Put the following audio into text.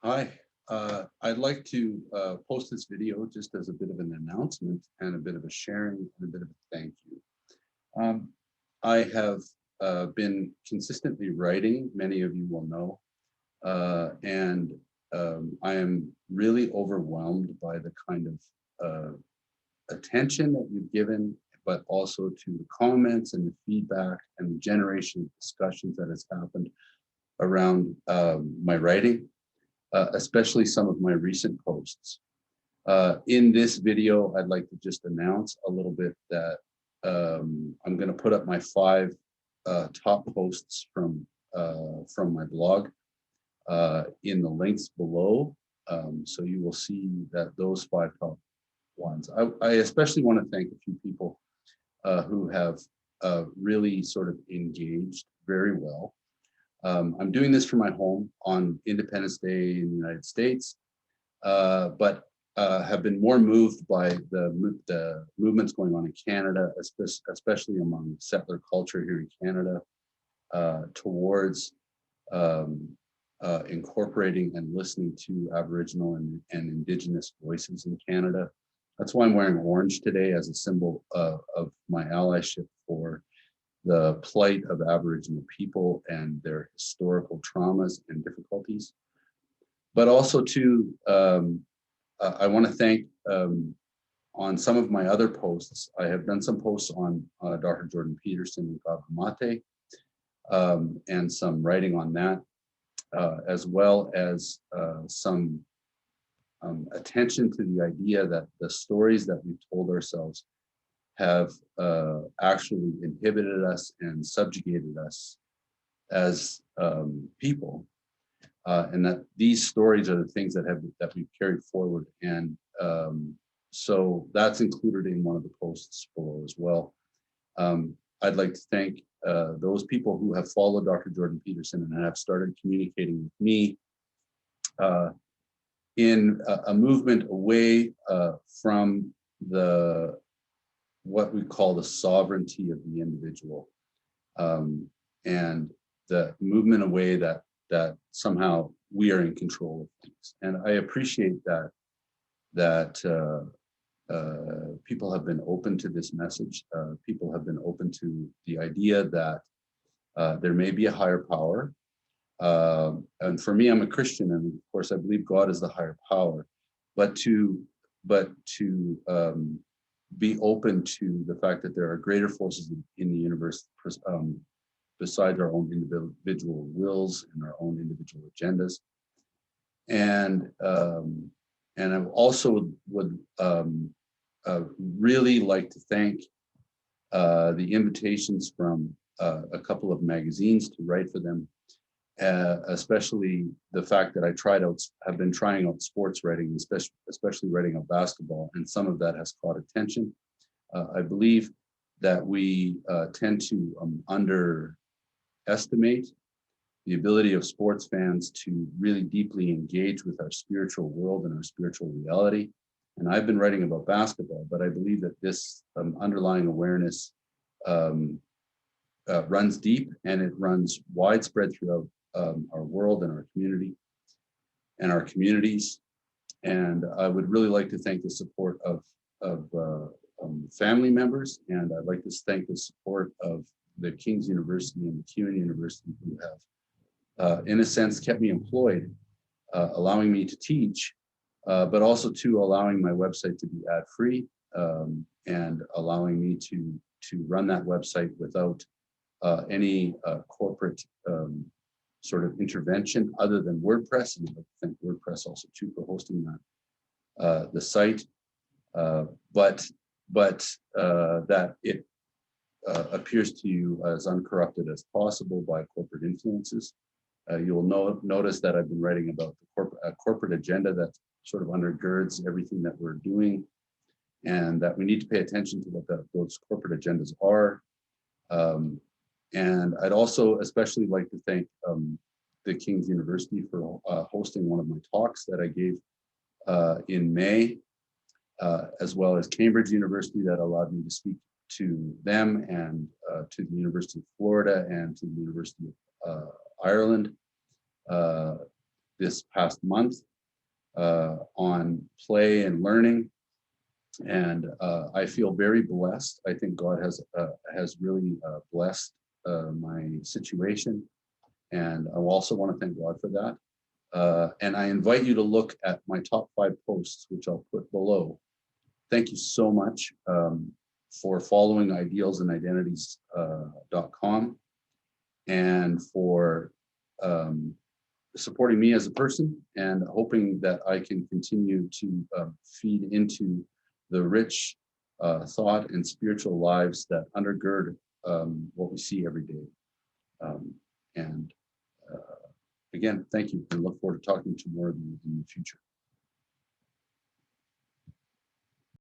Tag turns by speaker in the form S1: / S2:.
S1: Hi, I'd like to post this video just as a bit of an announcement and a bit of a sharing and a bit of a thank you. Um, I have been consistently writing, many of you will know, and I am really overwhelmed by the kind of attention that you've given, but also to the comments and the feedback and the generation of discussions that has happened around my writing, especially some of my recent posts. In this video, I'd like to just announce a little bit that I'm going to put up my five top posts from my blog in the links below. So you will see that those five top ones. I especially want to thank a few people who have really sort of engaged very well. I'm doing this from my home on Independence Day in the United States, but have been more moved by the movements going on in Canada, especially among settler culture here in Canada, towards um, incorporating and listening to Aboriginal and Indigenous voices in Canada. That's why I'm wearing orange today as a symbol of my allyship for the plight of Aboriginal people and their historical traumas and difficulties. But also to, I want to thank on some of my other posts. I have done some posts on Dr. Jordan Peterson and Gabba Mate, and some writing on that, as well as some attention to the idea that the stories that we've told ourselves have actually inhibited us and subjugated us as people, and that these stories are the things that we've carried forward. And so that's included in one of the posts below as well. I'd like to thank those people who have followed Dr. Jordan Peterson and have started communicating with me in a movement away from the what we call the sovereignty of the individual, and the movement away that somehow we are in control of things. And I appreciate that people have been open to this message. People have been open to the idea that there may be a higher power. And for me, I'm a Christian, and of course, I believe God is the higher power. But to be open to the fact that there are greater forces in the universe, besides our own individual wills and our own individual agendas. And I also would really like to thank the invitations from a couple of magazines to write for them, especially the fact that have been trying out sports writing, especially writing about basketball, and some of that has caught attention. I believe that we tend to underestimate the ability of sports fans to really deeply engage with our spiritual world and our spiritual reality. And I've been writing about basketball, but I believe that this underlying awareness runs deep, and it runs widespread throughout our world and our community and our communities. And I would really like to thank the support of family members, and I'd like to thank the support of the King's University and MacEwan University, who have, in a sense, kept me employed, allowing me to teach, but also to allowing my website to be ad-free, and allowing me to run that website without any corporate sort of intervention other than WordPress. And I'd like to thank WordPress also too for hosting that the site, but that it appears to you as uncorrupted as possible by corporate influences. You will notice that I've been writing about the corporate agenda that sort of undergirds everything that we're doing, and that we need to pay attention to what those corporate agendas are. And I'd also especially like to thank the King's University for hosting one of my talks that I gave in May, as well as Cambridge University, that allowed me to speak to them, and to the University of Florida and to the University of Ireland. this past month on play and learning. And I feel very blessed. I think God has really blessed my situation. And I also want to thank God for that. And I invite you to look at my top 5 posts, which I'll put below. Thank you so much for following idealsandidentities.com and for supporting me as a person, and hoping that I can continue to feed into the rich thought and spiritual lives that undergird what we see every day. And again, thank you, and look forward to talking to more of you in the future.